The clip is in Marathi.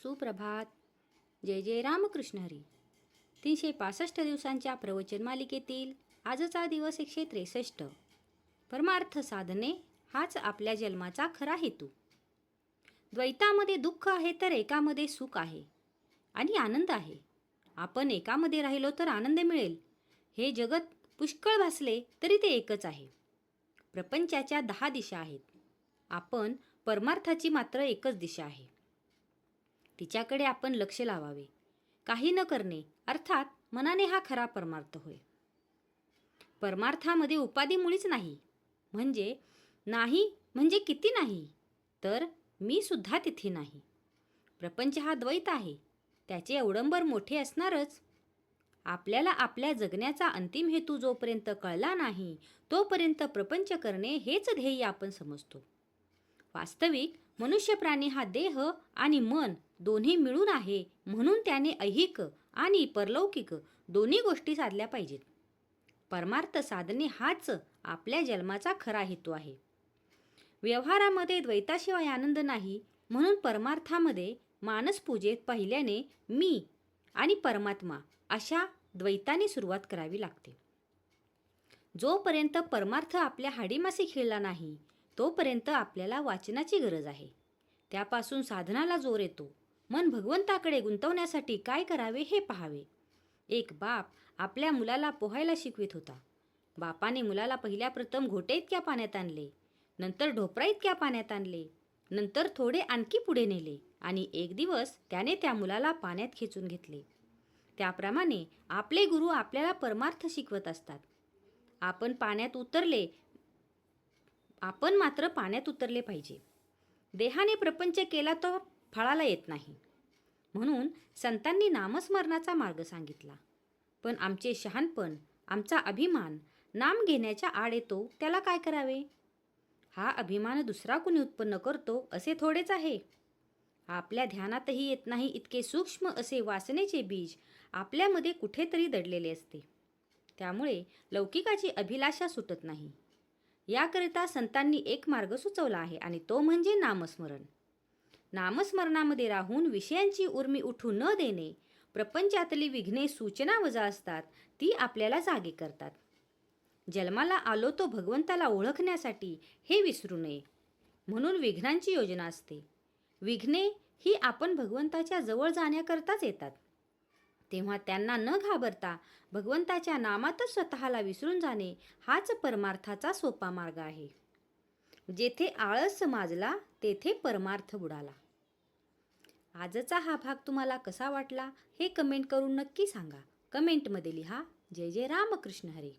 सुप्रभात. जय जय रामकृष्ण हरी. 365 दिवसांच्या प्रवचन मालिकेतील आजचा दिवस 163. परमार्थ साधने हाच आपल्या जन्माचा खरा हेतू. द्वैतामध्ये दुःख आहे तर एकामध्ये सुख आहे आणि आनंद आहे. आपण एकामध्ये राहिलो तर आनंद मिळेल. हे जगत पुष्कळ भासले तरी ते एकच आहे. प्रपंचाच्या 10 दिशा आहेत. आपण परमार्थाची मात्र एकच दिशा आहे. तिच्याकडे आपण लक्ष लावावे. काही न करणे अर्थात मनाने हा खरा परमार्थ होय. परमार्थामध्ये उपाधी मुळीच नाही. म्हणजे नाही म्हणजे किती नाही, तर मी सुद्धा तिथे नाही. प्रपंच हा द्वैत आहे. त्याचे अवडंबर मोठे असणारच. आपल्याला आपल्या जगण्याचा अंतिम हेतू जोपर्यंत कळला नाही तोपर्यंत प्रपंच करणे हेच ध्येय आपण समजतो. वास्तविक मनुष्य प्राणी हा देह आणि मन दोन्ही मिळून आहे, म्हणून त्याने ऐहिक आणि परलौकिक दोन्ही गोष्टी साधल्या पाहिजेत. परमार्थ साधने हाच आपल्या जन्माचा खरा हेतू आहे. व्यवहारामध्ये द्वैताशिवाय आनंद नाही, म्हणून परमार्थामध्ये मानसपूजेत पहिल्याने मी आणि परमात्मा अशा द्वैताने सुरुवात करावी लागते. जोपर्यंत परमार्थ आपल्या हाडीमासी खेळला नाही तोपर्यंत आपल्याला वाचनाची गरज आहे. त्यापासून साधनाला जोर येतो. मन भगवंताकडे गुंतवण्यासाठी काय करावे हे पाहावे. एक बाप आपल्या मुलाला पोहायला शिकवित होता. बापाने मुलाला पहिल्या प्रथम घोटे इतक्या पाण्यात आणले, नंतर ढोपरा इतक्या पाण्यात आणले, नंतर थोडे आणखी पुढे नेले आणि एक दिवस त्याने त्या मुलाला पाण्यात खेचून घेतले. त्याप्रमाणे आपले गुरु आपल्याला परमार्थ शिकवत असतात. आपण मात्र पाण्यात उतरले पाहिजे. देहाने प्रपंच केला तर फळाला येत नाही. म्हणून संतांनी नामस्मरणाचा मार्ग सांगितला. पण आमचे शहाणपण, आमचा अभिमान नाम घेण्याच्या आड येतो, त्याला काय करावे? हा अभिमान दुसरा कुणी उत्पन्न करतो असे थोडेच आहे. आपल्या ध्यानातही येत नाही इतके सूक्ष्म असे वासनेचे बीज आपल्यामध्ये कुठेतरी दडलेले असते. त्यामुळे लौकिकाची अभिलाषा सुटत नाही. याकरिता संतांनी एक मार्ग सुचवला आहे आणि तो म्हणजे नामस्मरण. नामस्मरणामध्ये राहून विषयांची उर्मी उठू न देणे, प्रपंचातली विघ्ने सूचना वजा असतात ती आपल्याला जागे करतात. जन्माला आलो तो भगवंताला ओळखण्यासाठी हे विसरू नये, म्हणून विघ्नांची योजना असते. विघ्ने ही आपण भगवंताच्या जवळ जाण्याकरताच येतात. तेव्हा त्यांना न घाबरता भगवंताच्या नामातच स्वतःला विसरून जाणे हाच परमार्थाचा सोपा मार्ग आहे. जेथे आळस माजला तेथे परमार्थ बुडाला. आजचा हा भाग तुम्हाला कसा वाटला हे कमेंट करून नक्की सांगा. कमेंटमध्ये लिहा. जय जय रामकृष्ण हरी.